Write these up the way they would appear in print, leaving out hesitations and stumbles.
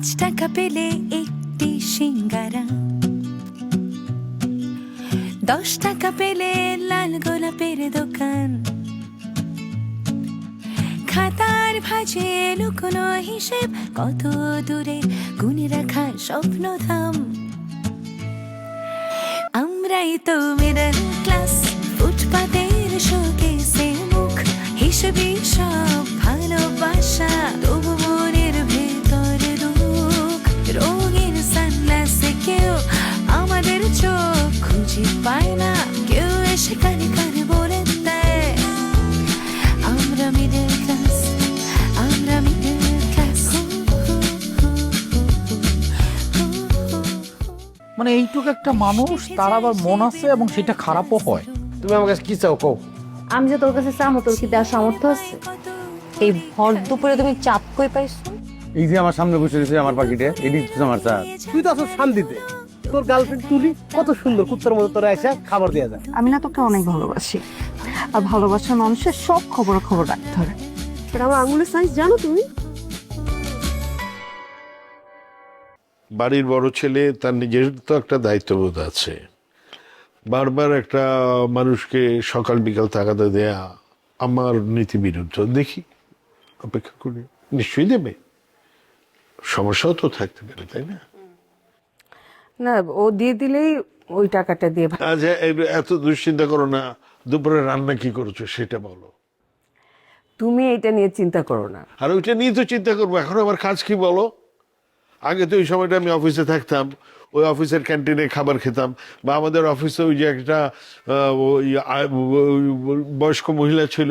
5 টাকা পেলে একটি সিঙ্গারা, 10 টাকা পেলে লাল গোলাপের দোকান, খাতার ভাঁজে লুকোনো হিসেব, কত দূরে গুনে রাখা স্বপ্নধাম। আমরাই তো মিডল ক্লাস, ফুটপাতের শোকেসে মুখ, হিসেবে সব ভালোবাসা, তবু মনের ভেতর দুঃখ। রঙের সানগ্লাসে কেউ আমাদের চোখ খুঁজে পায় না, কেউ এসে কানে কানে বলে দেয় আমরা মিডল ক্লাস, আমরা মিডল ক্লাস। মানে এইটুকু একটা মানুষ, তার আবার মন আছে এবং সেটা খারাপও হয়। তুমি আমার কাছে কি চাও কও? আমি যে তোর কাছে চামো, তোর কি দেওয়ার সামর্থ্য আছে? এই ভর দুপুরে তুমি চাপ কই পাইছো? এই যে আমার সামনে বসে রয়েছে আমার পাখিটা, এটি আমার চা। তুই তো আসো শান্তিতে, তোর গার্লফ্রেন্ড তুলি কত সুন্দর কুত্তার মতো তোরা এসে খাবার দেওয়া যায়। আমি না তোকে অনেক ভালোবাসি, আর ভালোবাসার মানুষের সব খবর রাখতে হবে। আমার আঙুলের সাইজ জানো তুমি? বাড়ির বড় ছেলে, তার নিজের তো একটা দায়িত্ববোধ আছে। বারবার একটা মানুষকে সকাল বিকাল তাগাদা দেয়া আমার নীতি বিরুদ্ধ। দেখি, অপেক্ষা করি, নিশ্চয়ই দেবে। সমস্যাও তো থাকতে পারে, তাই না? না, ও দিয়ে দিলেই ওই টাকাটা দিয়ে আচ্ছা, এত দুশ্চিন্তা করো না। দুপুরে রান্না কি করেছো সেটা বলো। তুমি এটা নিয়ে চিন্তা করো না। আর ওইটা নিয়ে তো চিন্তা করবো। এখন আমার কাজ কি বলো? আগে তো ওই সময়টা আমি অফিসে থাকতাম, ওই অফিসের ক্যান্টিনে খাবার খেতাম, বা আমাদের অফিসে ওই যে একটা বয়স্ক মহিলা ছিল,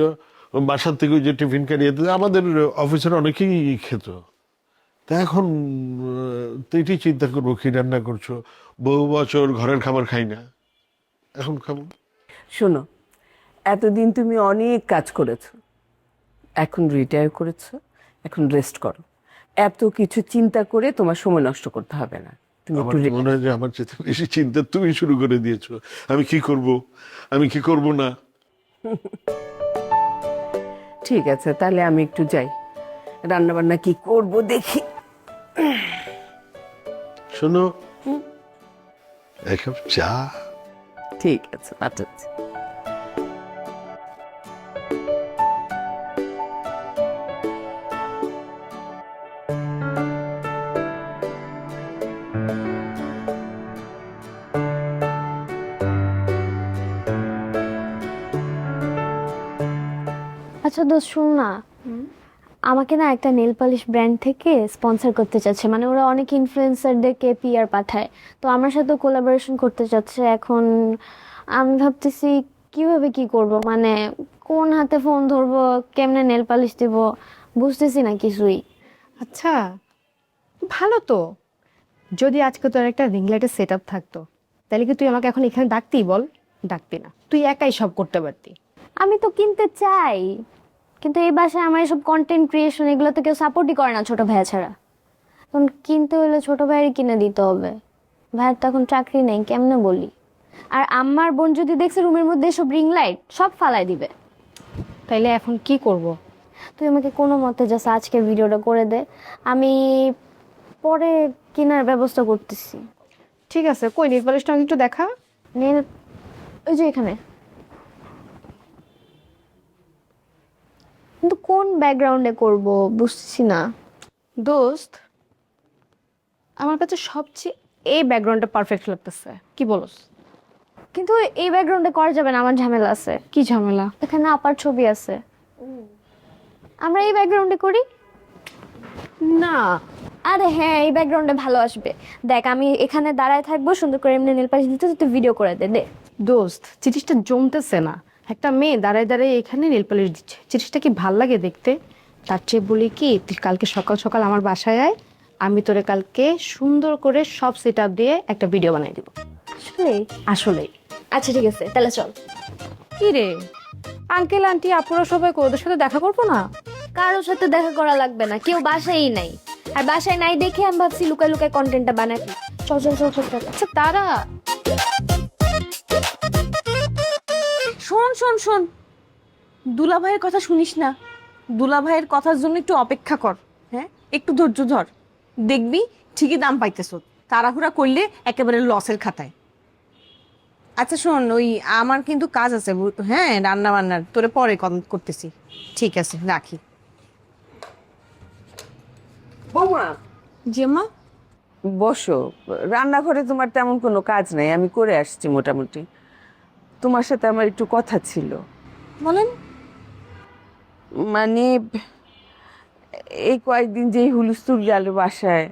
বাসার থেকে ওই যে টিফিন কারিয়ে দিত, আমাদের অফিসের অনেকেই খেত। তা এখন তো এটি চিন্তা করবো, কি রান্না করছো? বহু বছর ঘরের খাবার খাই না, এখন খাবো। শোনো, এতদিন তুমি অনেক কাজ করেছো, এখন রিটায়ার করেছো, এখন রেস্ট করো। এত কিছু চিন্তা করে তোমার সময় নষ্ট করতে হবে না। তুমি আমার একটু মনে হয় যে আমার চেয়ে বেশি চিন্তা তুমি শুরু করে দিয়েছো। আমি কি করব, আমি কি করব না। ঠিক আছে, তাহলে আমি একটু যাই, রান্না বান্না কি করব দেখি। শোনো, এক কাপ চা। ঠিক আছে, পাঠাচ্ছি। আচ্ছা দোস্ত, শুন না, আমাকে না একটা নেল পালিশ ব্র্যান্ড থেকে স্পন্সর করতে চাচ্ছে। মানে ওরা অনেক ইনফ্লুয়েন্সারদেরকে পিআর পাঠায়, তো আমার সাথে কোলাবোরেশন করতে চাচ্ছে। এখন আমি ভাবতেছি কিভাবে কি করব, মানে কোন হাতে ফোন ধরবো, কেমনে নেল পালিশ দিব, বুঝতেছি না কিছুই। আচ্ছা, ভালো তো। যদি আজকে তোর একটা রিং লাইটের সেট আপ থাকতো, তাহলে কি তুই আমাকে এখন এখানে ডাকতেই? বল, ডাকতি না, তুই একাই সব করতে পারতি। আমি তো কিনতে চাই, কিন্তু এই বাসায় আমার এসব কন্টেন্ট ক্রিয়েশন এগুলো তো কেউ সাপোর্টই করে না ছোট ভাইয়া ছাড়া। এখন কিনতে হলে ছোট ভাইয়েরই কিনে দিতে হবে। ভাইয়ের তো এখন চাকরি নেই, কেমনে বলি? আর আমার বোন যদি দেখছে রুমের মধ্যে এসব রিং লাইট, সব ফালাই দিবে। তাইলে এখন কি করব? তুই আমাকে কোনো মতে জাস্ট আজকে ভিডিওটা করে দে, আমি পরে কেনার ব্যবস্থা করতেছি। ঠিক আছে, কই নেল পালিশটা আমাকে একটু দেখা। নেল, ওই যে এখানে। কিন্তু কোন ব্যাকগ্রাউন্ডে করব বুঝছি না। দোস্ত, আমার কাছে সবচেয়ে এই ব্যাকগ্রাউন্ডটা পারফেক্ট লাগতেছে, কি বলস? কিন্তু এই ব্যাকগ্রাউন্ডে করা যাবে না, আমার ঝামেলা আছে। কি ঝামেলা? এখানে আপার ছবি আছে, আমরা এই ব্যাকগ্রাউন্ডে করি না। আরে হ্যাঁ, এই ব্যাকগ্রাউন্ডে ভালো আসবে। দেখ, আমি এখানে দাঁড়ায় থাকবো, সুন্দর করে এমনি নেল পালিশ দিতে, তুই ভিডিও করে দে। দে দোস্ত, জিনিসটা জমতেছে না। একটা মেয়ে দাঁড়ায় দাঁড়ায় এখানে নেল পালিশ দিচ্ছে, জিনিসটা কি ভাল লাগে দেখতে? তার চেয়ে বলি কি, তুই কালকে সকাল সকাল আমার বাসায় আয়, আমি তোরে কালকে সুন্দর করে সব সেট আপ দিয়ে একটা ভিডিও বানাই দিব। আসলে? আসলেই। আচ্ছা ঠিক আছে, তাহলে চল। কি রে, আঙ্কেল আন্টি আপুরা সবাই ওদের সাথে দেখা করবো না? কারোর সাথে দেখা করা লাগবে না, কেউ বাসায়ই নাই। আর বাসায় নাই দেখে আমি ভাবছি লুকায় লুকায় কন্টেন্টটা বানাবি। চল চল চল চল চল। আচ্ছা তারা, শোন শোন শোন, দুলাভাইয়ের কথা শুনিস না। দুলাভাইয়ের কথার জন্য একটু অপেক্ষা কর। হ্যাঁ, একটু ধৈর্য ধর। দেখবি ঠিকই দাম পাইতেছ, তাড়াহুড়া করলে একেবারে লসের খাতায়। আচ্ছা শোন, ওই আমার কিন্তু কাজ আছে, হ্যাঁ, রান্না বান্নার, তোরে পরে করতেছি। ঠিক আছে, রাখি। বৌমা, যে মা, বসো। রান্নাঘরে তোমার তেমন কোনো কাজ নাই, আমি করে আসছি মোটামুটি। তোমার সাথে আমার একটু কথা ছিল। বলেন। মানে এই কয়েকদিন যেই হুলস্থুল গেল বাসায়,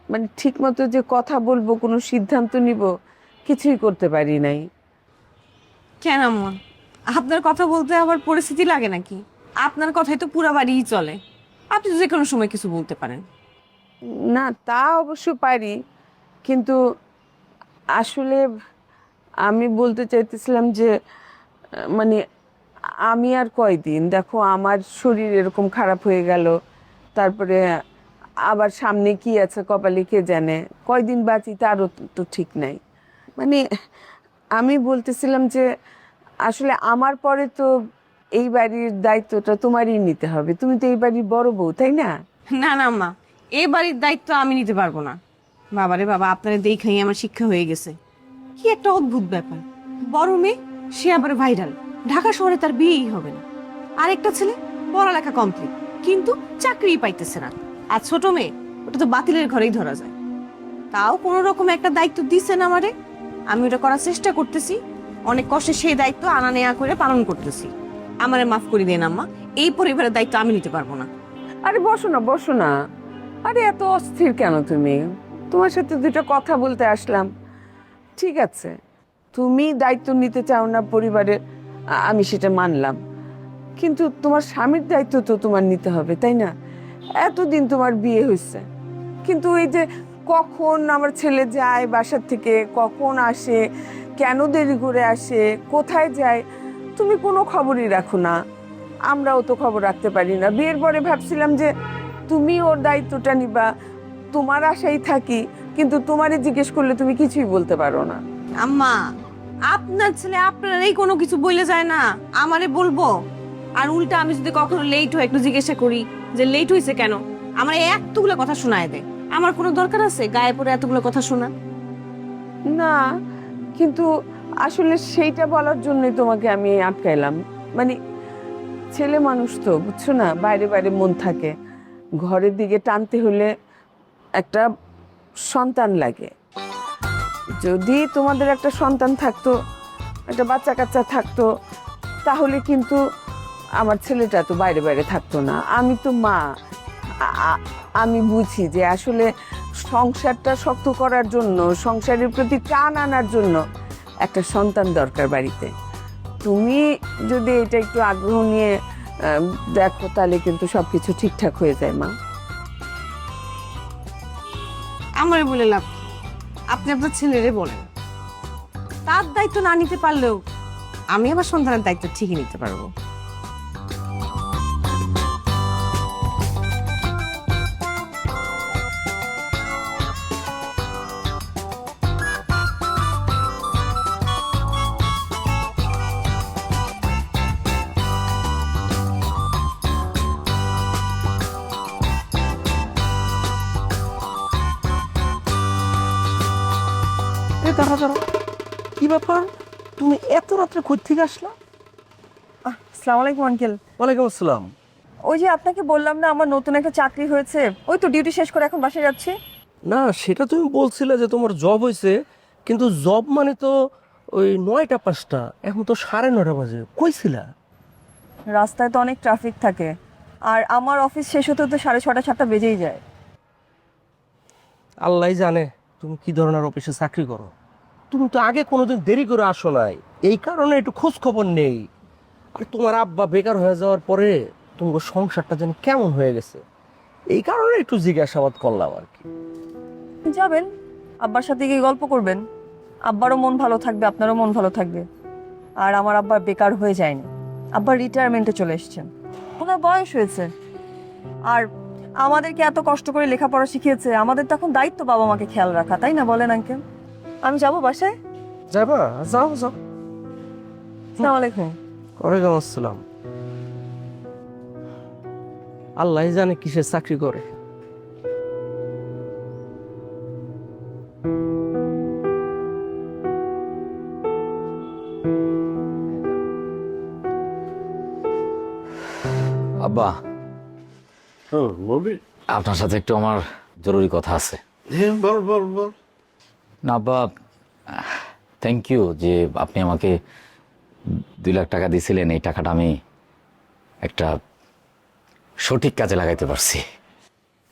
মানে ঠিক মতো যে কথা বলবো, কোনো সিদ্ধান্ত নিব, কিছুই করতে পারি নাই। কেন আম্মা, আপনার কথা বলতে আবার পরিস্থিতি লাগে নাকি? আপনার কথাই তো পুরা বাড়িই চলে, আপনি তো যে কোনো সময় কিছু বলতে পারেন। না, তা অবশ্য পারি, কিন্তু আসলে আমি বলতে চাইতেছিলাম যে মানে আমি আর কয়দিন, দেখো আমার শরীর এরকম খারাপ হয়ে গেল, তারপরে আবার সামনে কি আছে কপালে কে জানে, কয়দিন বাঁচি তারও তো ঠিক নাই। মানে আমি বলতেছিলাম যে আসলে আমার পরে তো এই বাড়ির দায়িত্বটা তোমারই নিতে হবে, তুমি তো এই বাড়ির বড় বউ, তাই না? না না আম্মা, এই বাড়ির দায়িত্ব আমি নিতে পারবো না। বাবারে বাবা, আপনারা দেখাই আমার শিক্ষা হয়ে গেছে। কি একটা অদ্ভুত ব্যাপার, বড় মেয়ে, সে আবার ভাইরাল, ঢাকা শহরে তার বিয়েই হবে না। আরেকটা ছেলে পড়ালেখা কমপ্লিট, কিন্তু চাকরি পাইতেছে না। আর ছোট মেয়ে, ওটা তো বাতিলের ঘরেই ধরা যায়। তাও কোনো রকম একটা দায়িত্ব দিচ্ছেন আমারে, আমি ওটা করার চেষ্টা করতেছি, অনেক কষ্টে সেই দায়িত্ব আনা নেয়া করে পালন করতেছি। আমারে মাফ করে দেন আম্মা, এই পরিবারের দায়িত্ব আমি নিতে পারবো না। আরে বসো না, বসো না। আরে এত অস্থির কেন তুমি? তোমার সাথে দুটো কথা বলতে আসলাম। ঠিক আছে, তুমি দায়িত্ব নিতে চাও না পরিবারের, আমি সেটা মানলাম, কিন্তু তোমার স্বামীর দায়িত্ব তো তোমার নিতে হবে, তাই না? এতদিন তোমার বিয়ে হয়েছে, কিন্তু এই যে কখন আমার ছেলে যায় বাসার থেকে, কখন আসে, কেন দেরি করে আসে, কোথায় যায়, তুমি কোনো খবরই রাখো না। আমরাও তো খবর রাখতে পারি না। বিয়ের পরে ভাবছিলাম যে তুমি ওর দায়িত্বটা নিবা, তোমার আশাই থাকি, কিন্তু তোমারে জিজ্ঞেস করলে তুমি কিছুই বলতে পারো না। আম্মা, আপনার ছেলে আপনারই কোনো কিছু বলে যায় না, আমারে বলবো? আর উল্টা আমি যদি কখনো লেট হয় একটু জিজ্ঞাসা করি যে লেট হয়েছে কেন, আমার এতগুলো কথা শোনায় দেয়। আমার কোনো দরকার আছে গায়ে পড়ে এতগুলো কথা শোনা? না, কিন্তু আসলে সেইটা বলার জন্যই তোমাকে আমি আটকাইলাম। মানে ছেলে মানুষ তো, বুঝছো না, বাইরে বাইরে মন থাকে, ঘরের দিকে টানতে হলে একটা সন্তান লাগে। যদি তোমাদের একটা সন্তান থাকতো, একটা বাচ্চা কাচ্চা থাকতো, তাহলে কিন্তু আমার ছেলেটা তো বাইরে বাইরে থাকতো না। আমি তো মা, আমি বুঝি যে আসলে সংসারটা শক্ত করার জন্য, সংসারের প্রতি টান আনার জন্য একটা সন্তান দরকার বাড়িতে। তুমি যদি এটা একটু আগ্রহ নিয়ে দেখো, তাহলে কিন্তু সবকিছু ঠিকঠাক হয়ে যায় মা। আমারে বলে লাভ কি? আপনি আপনার ছেলেরে বলেন, তার দায়িত্ব না নিতে পারলেও আমি আমার সন্তানের দায়িত্ব ঠিকই নিতে পারবো। দাঁড়া দাঁড়া, কি ব্যাপার, তুমি এত রাত্রে কই থেকে আসলা? আসসালামু আলাইকুম আঙ্কেল। ওয়ালাইকুম আসসালাম। ওই যে আপনাকে বললাম না আমার নতুন একটা চাকরি হয়েছে, ওই তো ডিউটি শেষ করে এখন বাসায় যাচ্ছি। না, সেটা তুমি বলছিলে যে তোমার জব হয়েছে, কিন্তু জব মানে তো ওই 9টা 5টা, এখন তো 9:30 বাজে, কইছিলা? রাস্তায় তো অনেক ট্রাফিক থাকে, আর আমার অফিস শেষ হতে তো 6:30 7টা বেজেই যায়। আল্লাহ জানে তুমি কি ধরনের অফিসে চাকরি করো। তুমি তো আগে কোনোদিন দেরি করে আসো নাই, এই কারণে একটু খোঁজ খবর নেই। আর তোমার আব্বা বেকার হয়ে যাওয়ার পরে তোমার সংসারটা যেন কেমন হয়ে গেছে, এই কারণে একটু জিজ্ঞাসাবাদ করলাম আর কি। যাবেন আব্বার সাথে গিয়ে গল্প করবেন, আব্বারও মন ভালো থাকবে, আপনারও মন ভালো থাকবে। আর আমার আব্বার বেকার হয়ে যায়নি, আব্বার রিটায়ারমেন্টে চলে এসেছেন, ওনার বয়স হয়েছে। আর আমাদেরকে এত কষ্ট করে লেখাপড়া শিখিয়েছে, আমাদের তখন দায়িত্ব বাবা মাকে খেয়াল রাখা, তাই না বলেন আঙ্কেল? আমি যাবো বাসায়। যাবা? যাও যাও। আসসালামু আলাইকুম। ওয়ালাইকুম আসসালাম। আল্লাহ জানে কিসের চাকরি করে। আব্বা, ও ববি, আপনার সাথে একটু আমার জরুরি কথা আছে। হ্যাঁ বল বল বল। না আব্বা, থ্যাংক ইউ যে আপনি আমাকে 2 লাখ টাকা দিয়েছিলেন। এই টাকাটা আমি একটা সঠিক কাজে লাগাইতে পারছি।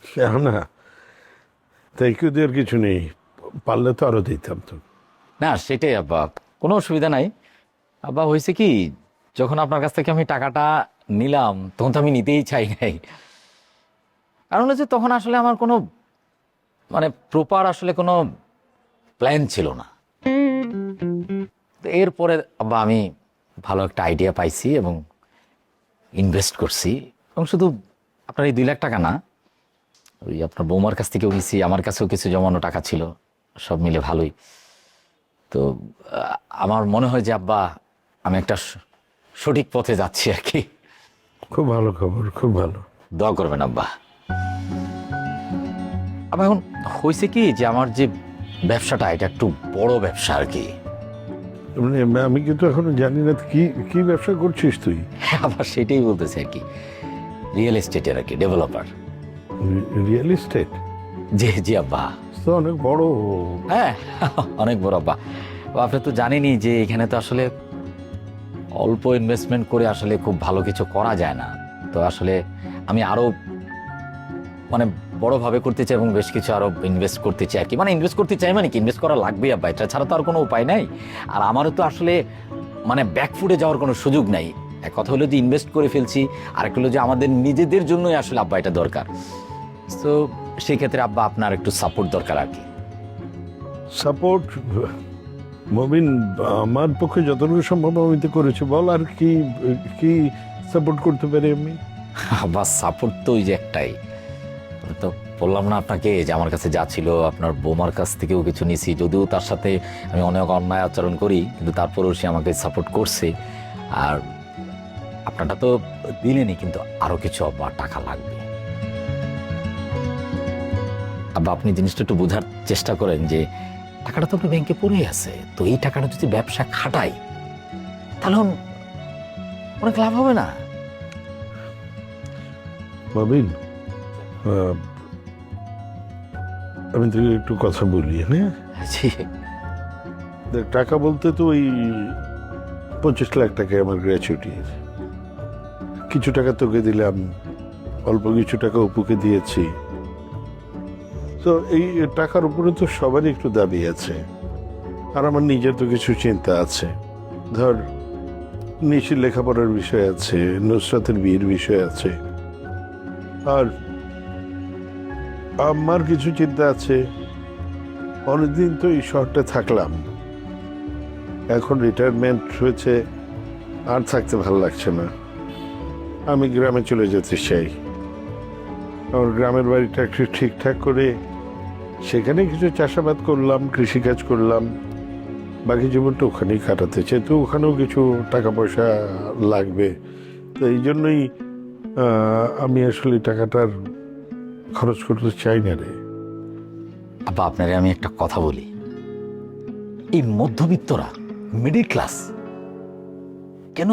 কেন না, থ্যাংক ইউ দেওয়ার কিছু নেই, পারলে তো আরো দিতাম তো। না সেটাই আব্বা, কোনো অসুবিধা নাই। আব্বা হয়েছে কি, যখন আপনার কাছ থেকে আমি টাকাটা নিলাম তখন তো আমি নিতেই চাই নাই। কারণ হচ্ছে তখন আসলে আমার কোনো মানে প্রপার আসলে কোনো প্ল্যান ছিল না। তো এরপরে আব্বা আমি ভালো একটা আইডিয়া পাইছি এবং ইনভেস্ট করছি। এবং শুধু আপনার এই 2 লাখ টাকা না, ওই আপনার বৌমার কাছ থেকেও নিয়েছি, আমার কাছেও কিছু জমানো টাকা ছিল, সব মিলে ভালোই। তো আমার মনে হয় যে আব্বা আমি একটা সঠিক পথে যাচ্ছি আর কি। খুব ভালো খবর, খুব ভালো। দোয়া করবেন আব্বা। আবার এখন হয়েছে কি যে আমার যে ব্যবসাটা এটা একটু বড় ব্যবসা আর কি। মানে আমি কিন্তু এখনো জানি না কি কি ব্যবসা করছিস তুই। আবার সেটাই বলতেছে আর কি, রিয়েল এস্টেটের আর কি, ডেভেলপার। Real estate? জি জি আব্বা। তো অনেক বড়। হ্যাঁ অনেক বড় আব্বা। আপনি তো জানেনই যে এখানে তো আসলে অল্প ইনভেস্টমেন্ট করে আসলে খুব ভালো কিছু করা যায় না। তো আসলে আমি আরো মানে বড়ভাবে করতে চাই এবং বেশ কিছু আরো ইনভেস্ট করতে চাই আর কি। মানে ইনভেস্ট করতে চাই মানে কি, ইনভেস্ট করা লাগবে আব্বা, এটা ছাড়া তো আর কোনো উপায় নাই। আর আমারও তো আসলে মানে ব্যাকফুটে যাওয়ার কোনো সুযোগ নাই। এক কথা হলো যে ইনভেস্ট করে ফেলছি, আর একটা হলো যে আমাদের নিজেদের জন্যই আসলে আব্বা এটা দরকার। তো সেই ক্ষেত্রে আব্বা আপনার একটু সাপোর্ট দরকার আর কি। সাপোর্ট মবিন, আমার পক্ষে যতটুকু সম্ভব আমি তো করেছি। বল আর কি কি সাপোর্ট করতে পারি আমি? আব্বা সাপোর্ট তো ওই যে একটাই, তো বললাম না আপনাকে যে আমার কাছে যা ছিল আপনার বৌমার কাছ থেকেও কিছু নিছি, যদিও তার সাথে আমি অনেক অন্যায় আচরণ করি, কিন্তু তারপরেও সে আমাকে সাপোর্ট করছে। আর আপনারটা তো দিলেনই, কিন্তু আরো কিছু আব্বা টাকা লাগবে। আব্বা আপনি জিনিসটা একটু বোঝার চেষ্টা করেন যে টাকাটা তো আপনার ব্যাংকে পড়েই আছে, তো এই টাকাটা যদি ব্যবসা খাটাই তাহলে অনেক লাভ হবে না? মবিন, আমি তোকে একটু কথা বলি। হ্যাঁ জি। দেখ, টাকা বলতে তো ওই 25 লাখ টাকা আমার গ্র্যাচুইটির। কিছু টাকা তোকে দিলাম, অল্প কিছু টাকা অপুকে দিয়েছি। তো এই টাকার উপরে তো সবারই একটু দাবি আছে, আর আমার নিজের তো কিছু চিন্তা আছে। ধর নিশির লেখাপড়ার বিষয় আছে, নুসরাতের বিয়ের বিষয় আছে, আর আমার কিছু চিন্তা আছে। অনেকদিন তো এই শহরটা থাকলাম, এখন রিটায়ারমেন্ট হয়েছে, আর থাকতে ভালো লাগছে না। আমি গ্রামে চলে যেতে চাই। আমার গ্রামের বাড়িটা একটু ঠিকঠাক করে সেখানে কিছু চাষাবাদ করলাম, কৃষিকাজ করলাম, বাকি জীবনটা ওখানেই কাটাতে চাই। তো ওখানেও কিছু টাকা পয়সা লাগবে, তো এই জন্যই আমি আসলে টাকাটার খরচ করতে চাই না রে। আব্বা আপনারে আমি একটা কথা বলি, এই মধ্যবিত্তরা, মিডিল ক্লাস কেন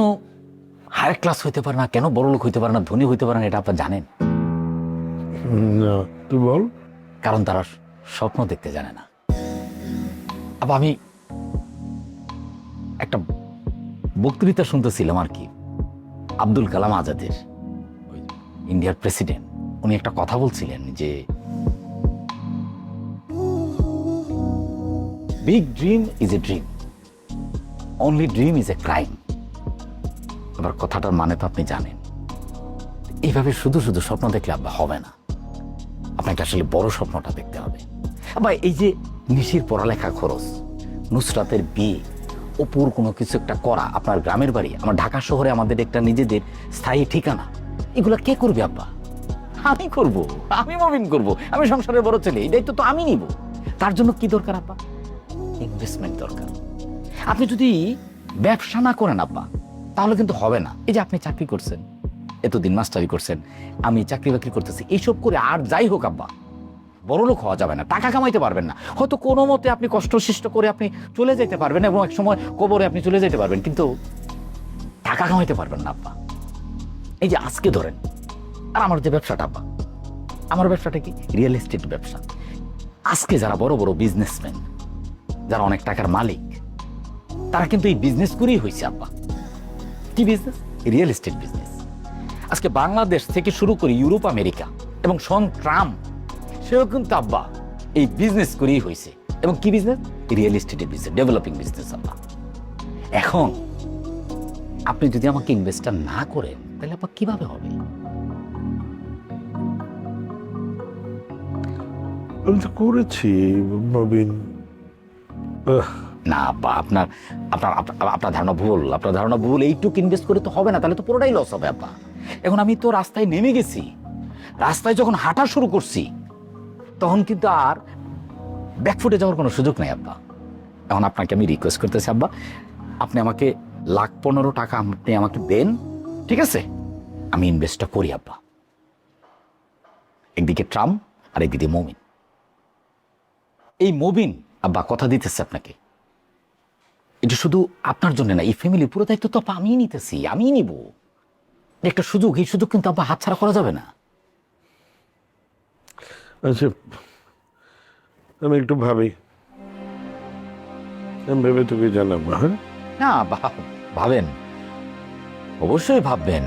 হায়ার ক্লাস হইতে পারে না, কেন বড় লোক হইতে পারে না, ধনী হইতে পারে না, এটা আপনারা জানেন? না, তুই বল। কারণ তারা স্বপ্ন দেখতে জানে না। আবার আমি একটা বক্তৃতা শুনতেছিলাম আর কি, আব্দুল কালাম আজাদের, ওই ইন্ডিয়ার প্রেসিডেন্ট। উনি একটা কথা বলছিলেন যে big dream is a dream, only dream is a crime. আবার কথাটার মানে তো আপনি জানেন। এইভাবে শুধু শুধু স্বপ্ন দেখলে আব্বা হবে না, আপনাকে আসলে বড় স্বপ্নটা দেখতে হবে। আবার এই যে নিশির পড়ালেখা খরচ, নুসরাতের বিয়ে, অপুর কোনো কিছু একটা করা, আপনার গ্রামের বাড়ি, আমার ঢাকা শহরে আমাদের একটা নিজেদের স্থায়ী ঠিকানা, এগুলা কে করবে আব্বা? আমি করব, আমি মবিন করব, আমি সংসারের বড় ছেলে, এই দায়িত্ব তো আমি নিব। তার জন্য কি দরকার আব্বা? ইনভেস্টমেন্ট দরকার। আপনি যদি ব্যবসা না করেন আব্বা তাহলে কিন্তু হবে না। এই যে আপনি চাকরি করছেন, এতদিন মাস্টারি করছেন, আমি চাকরি বাকরি করতেছি, এইসব করে আর যাই হোক আব্বা বড়লোক হওয়া যাবে না, টাকা কামাইতে পারবেন না। হয়তো কোনো মতে আপনি কষ্ট সৃষ্ট করে আপনি চলে যেতে পারবেন এবং এক সময় কবরে আপনি চলে যেতে পারবেন, কিন্তু টাকা কামাইতে পারবেন না আব্বা। এই যে আজকে ধরেন, আর আমার যে ব্যবসাটা আব্বা, আমার ব্যবসাটা কি রিয়েল এস্টেট ব্যবসা। আজকে যারা বড় বড় বিজনেসম্যান, যারা অনেক টাকার মালিক, তারা কিন্তু এই বিজনেস করেই হয়েছে আব্বা। কি বিজনেস? Real estate business. আজকে বাংলাদেশ থেকে শুরু করে ইউরোপ, আমেরিকা এবং সন ট্রাম্প, সেও কিন্তু আব্বা এই বিজনেস করেই হয়েছে। এবং কি বিজনেস? রিয়েল এস্টেটের বিজনেস, ডেভেলপিং বিজনেস আব্বা। এখন আপনি যদি আমাকে ইনভেস্টার না করেন তাহলে আব্বা কিভাবে হবে? আমি তো করেছি নবীন। না আব্বা, আপনার আপনার আপনার ধারণা ভুল, আপনার ধারণা ভুল। এইটুকু ইনভেস্ট করে তো হবে না, তাহলে তো পুরোটাই লস হবে আব্বা। এখন আমি তো রাস্তায় নেমে গেছি, রাস্তায় যখন হাঁটা শুরু করছি তখন কিন্তু আর ব্যাকফুটে যাওয়ার কোনো সুযোগ নেই আব্বা। এখন আপনাকে আমি রিকোয়েস্ট করতেছি আব্বা, আপনি আমাকে 1,15,00,000 টাকা আপনি আমাকে দেন, ঠিক আছে? আমি ইনভেস্টটা করি আব্বা। একদিকে ট্রাম্প আর একদিকে মমিন। এই মবিন আব্বা কথা দিতেছে আপনাকে, এটা শুধু আপনার জন্য না, এই ফ্যামিলির পুরো দায়িত্ব তো আমিই নিতেছি, আমিই নিব। একটা সুযোগ, এই সুযোগ কিন্তু আব্বা হাতছাড়া করা যাবে না। আচ্ছা, আমি একটু ভাবি, আমি ভেবে তোকে জানাবো। হ্যাঁ, না ভাবেন, অবশ্যই ভাববেন,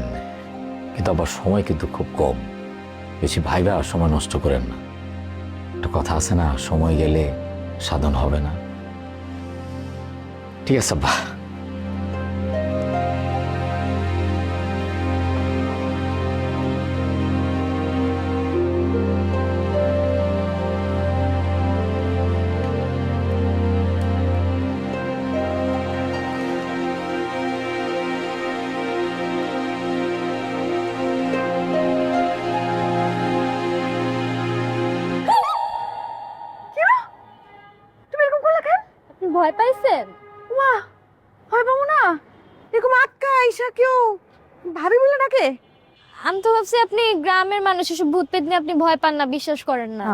কিন্তু আবার সময় কিন্তু খুব কম। বেশি ভাইবা সময় নষ্ট করেন না। একটা কথা আছে না, সময় গেলে সাধন হবে না। ঠিক আছে আব্বা। আপনি ভয় পাইছেন? বাহ, হয় বাবু না, এরকম আটকা আইসা কেউ ভাবি বলে ডাকে? আমি তো ভাবছি আপনি গ্রামের মানুষ, এসব ভূত পেত নিয়ে আপনি ভয় পান না, বিশ্বাস করেন না।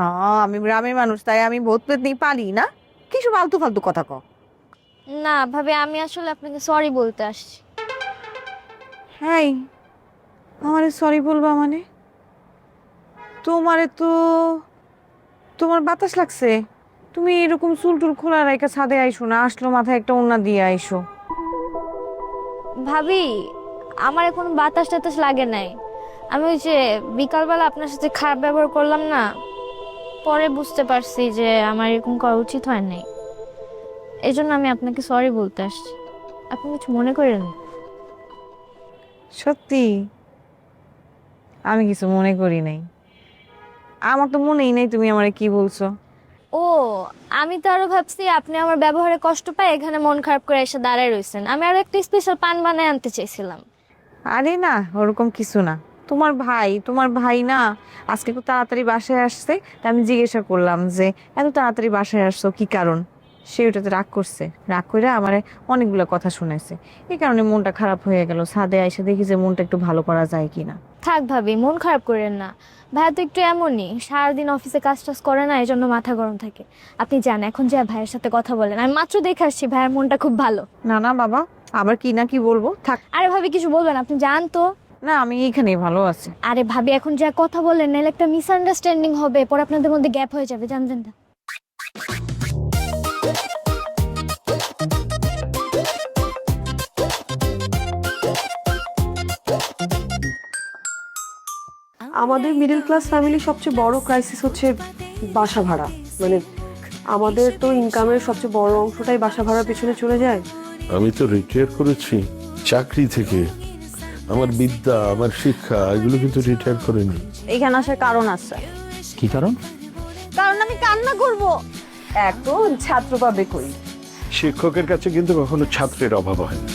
আমি গ্রামের মানুষ, তাই আমি ভূত পেত নিয়ে পালি না। কিছু ফালতু ফালতু কথা কও। না ভাবে, আমি আসলে আপনাকে সরি বলতে আসছি। হ্যাঁ, আমারে সরি বলবা মানে? তোমারে তো তোমার বাতাস লাগছে। তুমি এরকম চুল টুল খোলা রাইকা ছাদে আইসো না, আসলো মাথায় একটা ওড়না দিয়ে আইসো। ভাবি, আমার এখন বাতাস টাতাস লাগে নাই। আমি ওই যে বিকালবেলা আপনার সাথে খারাপ ব্যবহার করলাম না, পরে বুঝতে পারছি যে আমার এরকম করা উচিত হয় নাই। এই জন্য আমি আপনাকে সরি বলতে আসছি, আপনি কিছু মনে করেন না। সত্যি আমি কিছু মনে করি নাই। আমার তো মনেই নাই তুমি আমারে কি বলছো। ও, আমি তো আরো ভাবছি আপনি আমার ব্যবহারে কষ্ট পায় এখানে মন খারাপ করে এসে দাঁড়ায় রয়েছেন। আমি আরো একটা স্পেশাল পান বানায় আনতে চাইছিলাম। আরে না, ওরকম কিছু না। তোমার ভাই না আজকে খুব তাড়াতাড়ি বাসায় আসছে, তা আমি জিজ্ঞাসা করলাম যে এত তাড়াতাড়ি বাসায় আসছো কি কারণ। সে ওটাতে রাগ করছে, রাগ করে আমারে অনেকগুলো কথা শুনাইছে। এই কারণে মনটা খারাপ হয়ে গেল। ছাদে এসে দেখি যে মনটা একটু ভালো করা যায় কিনা। থাক ভাবি, মন খারাপ করেন না। ভাইয়া তো একটু এমনই, সারাদিন অফিসে কাজ টাজ করে না, এই জন্য মাথা গরম থাকে। আপনি যান এখন, যা ভাইয়ের সাথে কথা বলেন। আমি মাত্র দেখে আসছি ভাইয়ের মনটা খুব ভালো। না না বাবা, আবার কি না কি বলবো, থাক। আরে ভাবি কিছু বলবেন, আপনি যান তো। না, আমি এইখানেই ভালো আছি। আরে ভাবি এখন যা কথা বলেন, নাহলে একটা মিসআন্ডারস্ট্যান্ডিং হবে, পরে আপনাদের মধ্যে গ্যাপ হয়ে যাবে। জান জান। আমাদের মিডল ক্লাস ফ্যামিলি সবচেয়ে বড় ক্রাইসিস হচ্ছে বাসা ভাড়া। মানে আমাদের তো ইনকামের সবচেয়ে বড় অংশটাই বাসা ভাড়ার পেছনে চলে যায়। আমি তো রিটায়ার করেছি চাকরি থেকে। আমার বিদ্যা, আমার শিক্ষা, এগুলো কিন্তু রিটায়ার করিনি। এখানে আসার কারণ আছে। কি কারণ? কারণ আমি কান্না করব। এখন ছাত্র পাবে কই? শিক্ষকের কাছে কিন্তু কখনো ছাত্রের অভাব হয় না।